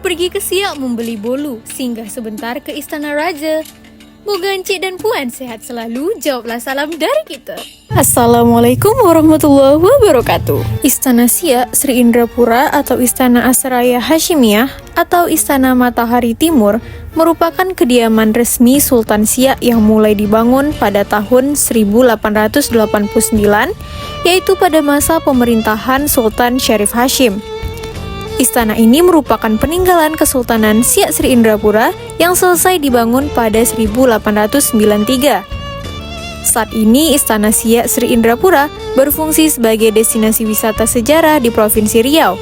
pergi ke Siak membeli bolu, singgah sebentar ke Istana Raja. Moga Encik dan Puan sehat selalu, jawablah salam dari kita. Assalamualaikum warahmatullahi wabarakatuh. Istana Siak Sri Indrapura atau Istana Asraya Hashimiyah atau Istana Matahari Timur merupakan kediaman resmi Sultan Siak yang mulai dibangun pada tahun 1889, yaitu pada masa pemerintahan Sultan Syarif Hashim. Istana ini merupakan peninggalan Kesultanan Siak Sri Indrapura yang selesai dibangun pada 1893. Saat ini Istana Siak Sri Indrapura berfungsi sebagai destinasi wisata sejarah di Provinsi Riau.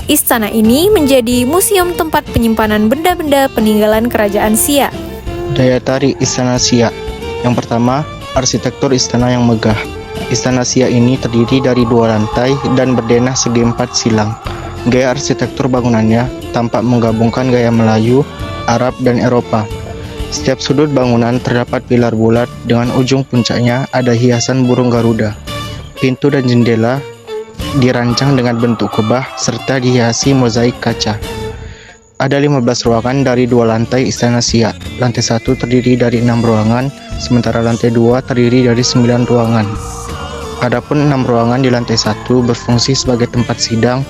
Istana ini menjadi museum tempat penyimpanan benda-benda peninggalan Kerajaan Siak. Daya tarik Istana Siak. Yang pertama, arsitektur istana yang megah. Istana Siak ini terdiri dari 2 lantai dan berdenah segi 4 silang. Gaya arsitektur bangunannya tampak menggabungkan gaya Melayu, Arab, dan Eropa. Setiap sudut bangunan terdapat pilar bulat dengan ujung puncaknya ada hiasan burung Garuda. Pintu dan jendela dirancang dengan bentuk kubah serta dihiasi mozaik kaca. Ada 15 ruangan dari 2 lantai Istana Siak. Lantai 1 terdiri dari 6 ruangan, sementara lantai 2 terdiri dari 9 ruangan. Adapun 6 ruangan di lantai 1 berfungsi sebagai tempat sidang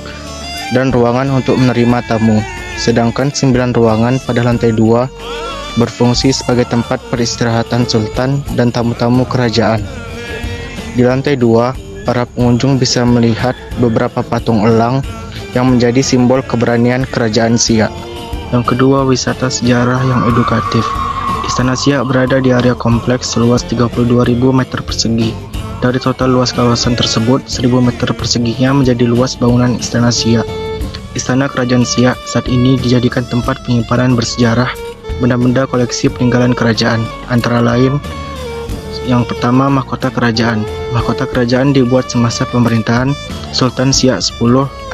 dan ruangan untuk menerima tamu, sedangkan 9 ruangan pada lantai 2 berfungsi sebagai tempat peristirahatan sultan dan tamu-tamu kerajaan. Di lantai 2, para pengunjung bisa melihat beberapa patung elang yang menjadi simbol keberanian kerajaan Siak. Yang kedua, wisata sejarah yang edukatif. Istana Siak berada di area kompleks seluas 32.000 meter persegi. Dari total luas kawasan tersebut, 1.000 meter perseginya menjadi luas bangunan Istana Siak. Istana Kerajaan Siak saat ini dijadikan tempat penyimpanan bersejarah benda-benda koleksi peninggalan kerajaan, antara lain yang pertama, mahkota kerajaan. Mahkota kerajaan dibuat semasa pemerintahan Sultan Siak X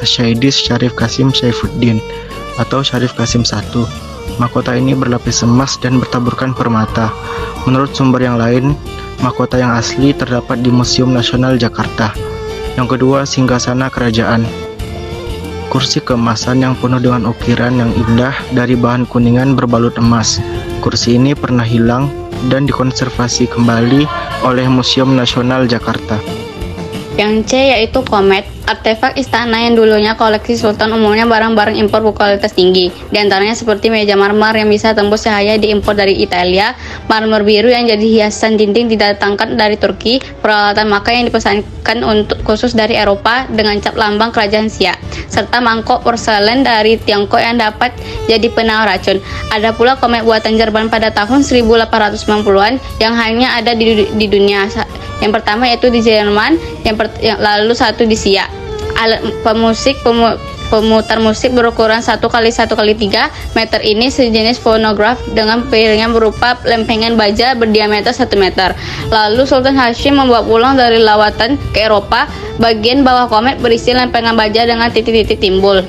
Asyaidis Syarif Qasim Saifuddin atau Syarif Qasim I. Mahkota ini berlapis emas dan bertaburkan permata. Menurut sumber yang lain, mahkota yang asli terdapat di Museum Nasional Jakarta. Yang kedua, singgasana kerajaan. Kursi keemasan yang penuh dengan ukiran yang indah dari bahan kuningan berbalut emas. Kursi ini pernah hilang dan dikonservasi kembali oleh Museum Nasional Jakarta. Yang C yaitu komet, artefak istana yang dulunya koleksi sultan, umumnya barang-barang impor berkualitas tinggi. Di antaranya seperti meja marmer yang bisa tembus cahaya diimpor dari Italia, marmer biru yang jadi hiasan dinding didatangkan dari Turki, peralatan makan yang dipesankan untuk khusus dari Eropa dengan cap lambang kerajaan Siak, serta mangkok porselen dari Tiongkok yang dapat jadi penawar racun. Ada pula komet buatan Jerman pada tahun 1890-an yang hanya ada di dunia. Yang pertama yaitu di Jerman, lalu satu di Siak. Alat pemutar musik berukuran 1x1x3 meter ini sejenis fonograf dengan piringan berupa lempengan baja berdiameter 1 meter. Lalu Sultan Hashim membawa pulang dari lawatan ke Eropa. Bagian bawah komet berisi lempengan baja dengan titik-titik timbul.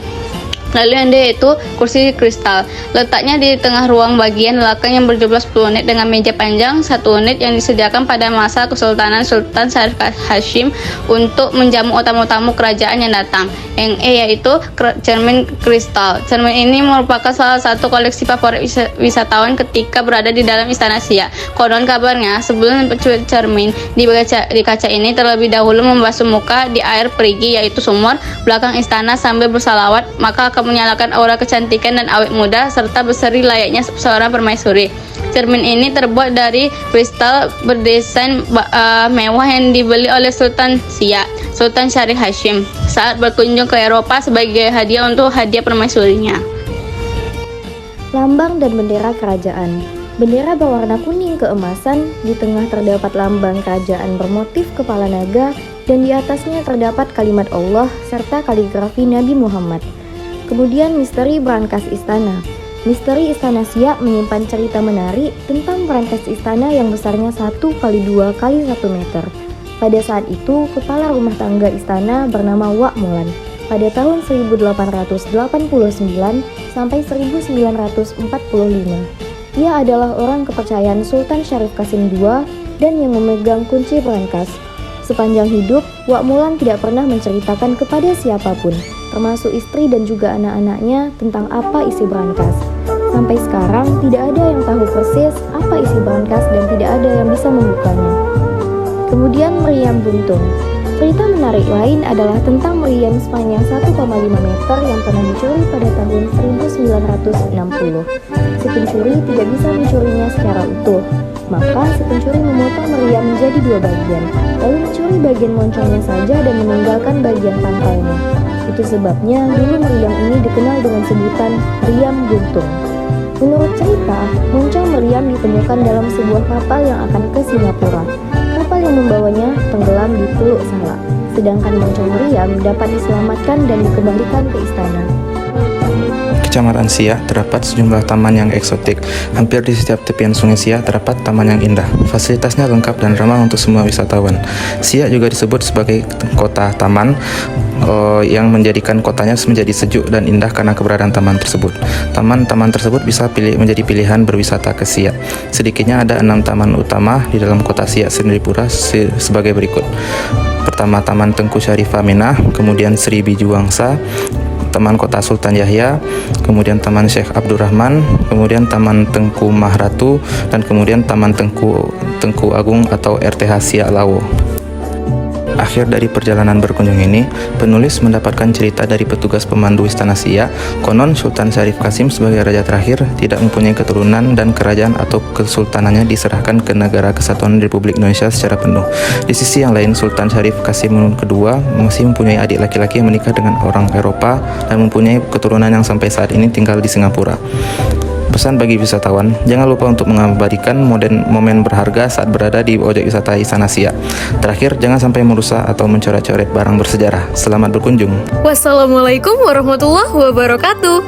Lalu yang D yaitu kursi kristal. Letaknya di tengah ruang bagian belakang yang berjumlah 10 unit dengan meja panjang 1 unit yang disediakan pada masa Kesultanan Sultan Syarif Hashim untuk menjamu tamu-tamu kerajaan yang datang. Yang E yaitu cermin kristal. Cermin ini merupakan salah satu koleksi favorit wisatawan ketika berada di dalam Istana Siak. Konon kabarnya sebelum cermin di kaca ini terlebih dahulu membasuh muka di air perigi yaitu sumur belakang istana sambil bersalawat, maka akan menyalakan aura kecantikan dan awet muda serta berseri layaknya seorang permaisuri. Cermin ini terbuat dari kristal berdesain mewah yang dibeli oleh Sultan Siak, Sultan Syarif Hashim, saat berkunjung ke Eropa sebagai hadiah untuk hadiah permaisurinya. Lambang dan bendera kerajaan. Bendera berwarna kuning keemasan, di tengah terdapat lambang kerajaan bermotif kepala naga, dan di atasnya terdapat kalimat Allah serta kaligrafi Nabi Muhammad. Kemudian misteri berangkas istana. Misteri Istana Siak menyimpan cerita menarik tentang berangkas istana yang besarnya 1x2x1 meter. Pada saat itu, kepala rumah tangga istana bernama Wak Mulan. Pada tahun 1889 sampai 1945. Ia adalah orang kepercayaan Sultan Syarif Qasim II dan yang memegang kunci berangkas. Sepanjang hidup, Wak Mulan tidak pernah menceritakan kepada siapapun termasuk istri dan juga anak-anaknya, tentang apa isi brankas. Sampai sekarang tidak ada yang tahu persis apa isi brankas dan tidak ada yang bisa membukanya. Kemudian meriam buntung. Cerita menarik lain adalah tentang meriam sepanjang 1,5 meter yang pernah dicuri pada tahun 1960. Si pencuri tidak bisa mencurinya secara utuh, maka si pencuri memotong meriam menjadi 2 bagian, lalu mencuri bagian moncongnya saja dan meninggalkan bagian pangkalnya. Itu sebabnya dulu meriam ini dikenal dengan sebutan meriam buntung. Menurut cerita, moncong meriam ditemukan dalam sebuah kapal yang akan ke Singapura. Kapal yang membawanya tenggelam di Teluk Salak, sedangkan moncong meriam dapat diselamatkan dan dikembalikan ke istana. Kecamatan Siak terdapat sejumlah taman yang eksotik. Hampir di setiap tepian sungai Siak terdapat taman yang indah. Fasilitasnya lengkap dan ramah untuk semua wisatawan. Siak juga disebut sebagai kota taman, yang menjadikan kotanya menjadi sejuk dan indah karena keberadaan taman tersebut. Taman-taman tersebut bisa menjadi pilihan berwisata ke Siak. Sedikitnya ada 6 taman utama di dalam kota Siak sendiri pura sebagai berikut. Pertama, Taman Tengku Syarifah Minah, kemudian Sri Bijuwangsa, Taman Kota Sultan Yahya, kemudian Taman Syekh Abdurrahman, kemudian Taman Tengku Mahratu, dan kemudian Taman Tengku Agung atau RTH Siak Lawo. Akhir dari perjalanan berkunjung ini, penulis mendapatkan cerita dari petugas pemandu Istana Siak. Konon Sultan Syarif Kasim sebagai raja terakhir tidak mempunyai keturunan dan kerajaan atau kesultanannya diserahkan ke Negara Kesatuan Republik Indonesia secara penuh. Di sisi yang lain, Sultan Syarif Kasim kedua masih mempunyai adik laki-laki yang menikah dengan orang Eropa dan mempunyai keturunan yang sampai saat ini tinggal di Singapura. Pesan bagi wisatawan, jangan lupa untuk mengabadikan momen berharga saat berada di objek wisata Istana Siak. Terakhir, jangan sampai merusak atau mencoret-coret barang bersejarah. Selamat berkunjung. Wassalamualaikum warahmatullahi wabarakatuh.